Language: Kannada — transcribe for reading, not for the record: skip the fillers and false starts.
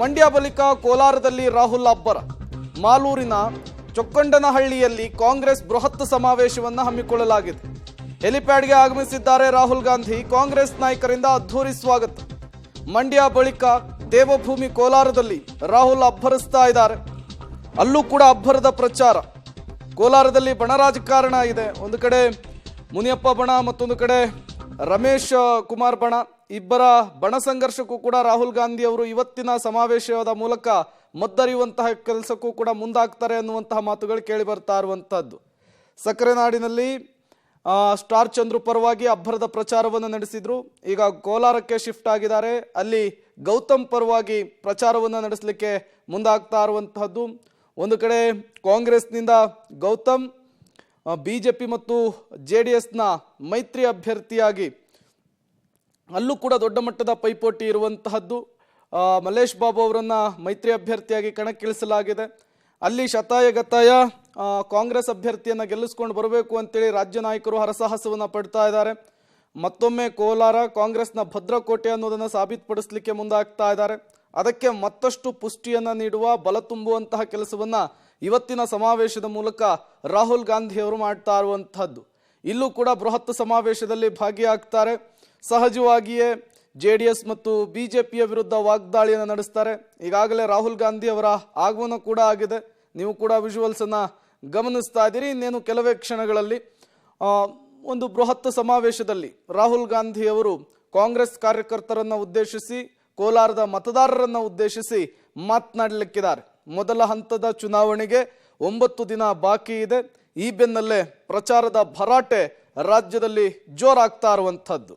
ಮಂಡ್ಯ ಬಳಿಕ ಕೋಲಾರದಲ್ಲಿ ರಾಹುಲ್ ಅಬ್ಬರ. ಮಾಲೂರಿನ ಚೊಕ್ಕಂಡನಹಳ್ಳಿಯಲ್ಲಿ ಕಾಂಗ್ರೆಸ್ ಬೃಹತ್ ಸಮಾವೇಶವನ್ನು ಹಮ್ಮಿಕೊಳ್ಳಲಾಗಿದೆ. ಹೆಲಿಪ್ಯಾಡ್ಗೆ ಆಗಮಿಸಿದ್ದಾರೆ ರಾಹುಲ್ ಗಾಂಧಿ. ಕಾಂಗ್ರೆಸ್ ನಾಯಕರಿಂದ ಅದ್ಧೂರಿ ಸ್ವಾಗತ. ಮಂಡ್ಯ ಬಳಿಕ ದೇವಭೂಮಿ ಕೋಲಾರದಲ್ಲಿ ರಾಹುಲ್ ಅಬ್ಬರಿಸ್ತಾ ಇದ್ದಾರೆ. ಅಲ್ಲೂ ಕೂಡ ಅಬ್ಬರದ ಪ್ರಚಾರ. ಕೋಲಾರದಲ್ಲಿ ಬಣ ರಾಜಕಾರಣ ಇದೆ. ಒಂದು ಕಡೆ ಮುನಿಯಪ್ಪ ಬಣ, ಮತ್ತೊಂದು ಕಡೆ ರಮೇಶ್ ಕುಮಾರ್ ಬಣ. ಇಬ್ಬರ ಬಣ ಸಂಘರ್ಷಕ್ಕೂ ಕೂಡ ರಾಹುಲ್ ಗಾಂಧಿ ಅವರು ಇವತ್ತಿನ ಸಮಾವೇಶದ ಮೂಲಕ ಮದ್ದರಿಯುವಂತಹ ಕೆಲಸಕ್ಕೂ ಕೂಡ ಮುಂದಾಗ್ತಾರೆ ಅನ್ನುವಂತಹ ಮಾತುಗಳು ಕೇಳಿ ಬರ್ತಾ ಇರುವಂತಹದ್ದು. ಸಕ್ಕರೆ ನಾಡಿನಲ್ಲಿ ಸ್ಟಾರ್ ಚಂದ್ರು ಪರವಾಗಿ ಅಬ್ಬರದ ಪ್ರಚಾರವನ್ನು ನಡೆಸಿದ್ರು. ಈಗ ಕೋಲಾರಕ್ಕೆ ಶಿಫ್ಟ್ ಆಗಿದ್ದಾರೆ. ಅಲ್ಲಿ ಗೌತಮ್ ಪರವಾಗಿ ಪ್ರಚಾರವನ್ನು ನಡೆಸಲಿಕ್ಕೆ ಮುಂದಾಗ್ತಾ ಇರುವಂತಹದ್ದು. ಒಂದು ಕಡೆ ಕಾಂಗ್ರೆಸ್ನಿಂದ ಗೌತಮ್, ಬಿಜೆಪಿ ಮತ್ತು JDSನ ಮೈತ್ರಿ ಅಭ್ಯರ್ಥಿಯಾಗಿ ಅಲ್ಲೂ ಕೂಡ ದೊಡ್ಡ ಮಟ್ಟದ ಪೈಪೋಟಿ ಇರುವಂತಹದ್ದು. ಮಲ್ಲೇಶ್ ಬಾಬು ಅವರನ್ನ ಮೈತ್ರಿ ಅಭ್ಯರ್ಥಿಯಾಗಿ ಕಣಕ್ಕಿಳಿಸಲಾಗಿದೆ. ಅಲ್ಲಿ ಶತಾಯಗತಾಯ ಕಾಂಗ್ರೆಸ್ ಅಭ್ಯರ್ಥಿಯನ್ನು ಗೆಲ್ಲಿಸ್ಕೊಂಡು ಬರಬೇಕು ಅಂತೇಳಿ ರಾಜ್ಯ ನಾಯಕರು ಹರಸಾಹಸವನ್ನು ಪಡ್ತಾ ಇದ್ದಾರೆ. ಮತ್ತೊಮ್ಮೆ ಕೋಲಾರ ಕಾಂಗ್ರೆಸ್ನ ಭದ್ರಕೋಟೆ ಅನ್ನೋದನ್ನು ಸಾಬೀತುಪಡಿಸಲಿಕ್ಕೆ ಮುಂದಾಗ್ತಾ ಇದ್ದಾರೆ. ಅದಕ್ಕೆ ಮತ್ತಷ್ಟು ಪುಷ್ಟಿಯನ್ನು ನೀಡುವ, ಬಲ ತುಂಬುವಂತಹ ಕೆಲಸವನ್ನ ಇವತ್ತಿನ ಸಮಾವೇಶದ ಮೂಲಕ ರಾಹುಲ್ ಗಾಂಧಿ ಅವರು ಮಾಡ್ತಾ ಇರುವಂತಹದ್ದು. ಇಲ್ಲೂ ಕೂಡ ಬೃಹತ್ ಸಮಾವೇಶದಲ್ಲಿ ಭಾಗಿಯಾಗ್ತಾರೆ. ಸಹಜವಾಗಿಯೇ JDS ಮತ್ತು ಬಿಜೆಪಿಯ ವಿರುದ್ಧ ವಾಗ್ದಾಳಿಯನ್ನು ನಡೆಸ್ತಾರೆ. ಈಗಾಗಲೇ ರಾಹುಲ್ ಗಾಂಧಿ ಅವರ ಆಗಮನ ಕೂಡ ಆಗಿದೆ. ನೀವು ಕೂಡ ವಿಜುವಲ್ಸ್ ಅನ್ನ ಗಮನಿಸ್ತಾ ಇದ್ದೀರಿ. ಇನ್ನೇನು ಕೆಲವೇ ಕ್ಷಣಗಳಲ್ಲಿ ಒಂದು ಬೃಹತ್ ಸಮಾವೇಶದಲ್ಲಿ ರಾಹುಲ್ ಗಾಂಧಿ ಅವರು ಕಾಂಗ್ರೆಸ್ ಕಾರ್ಯಕರ್ತರನ್ನ ಉದ್ದೇಶಿಸಿ, ಕೋಲಾರದ ಮತದಾರರನ್ನ ಉದ್ದೇಶಿಸಿ ಮಾತನಾಡಲಿಕ್ಕಿದ್ದಾರೆ. ಮೊದಲ ಹಂತದ ಚುನಾವಣೆಗೆ 9 ದಿನ ಬಾಕಿ ಇದೆ. ಈ ಬೆನ್ನಲ್ಲೇ ಪ್ರಚಾರದ ಭರಾಟೆ ರಾಜ್ಯದಲ್ಲಿ ಜೋರಾಗ್ತಾ ಇರುವಂಥದ್ದು.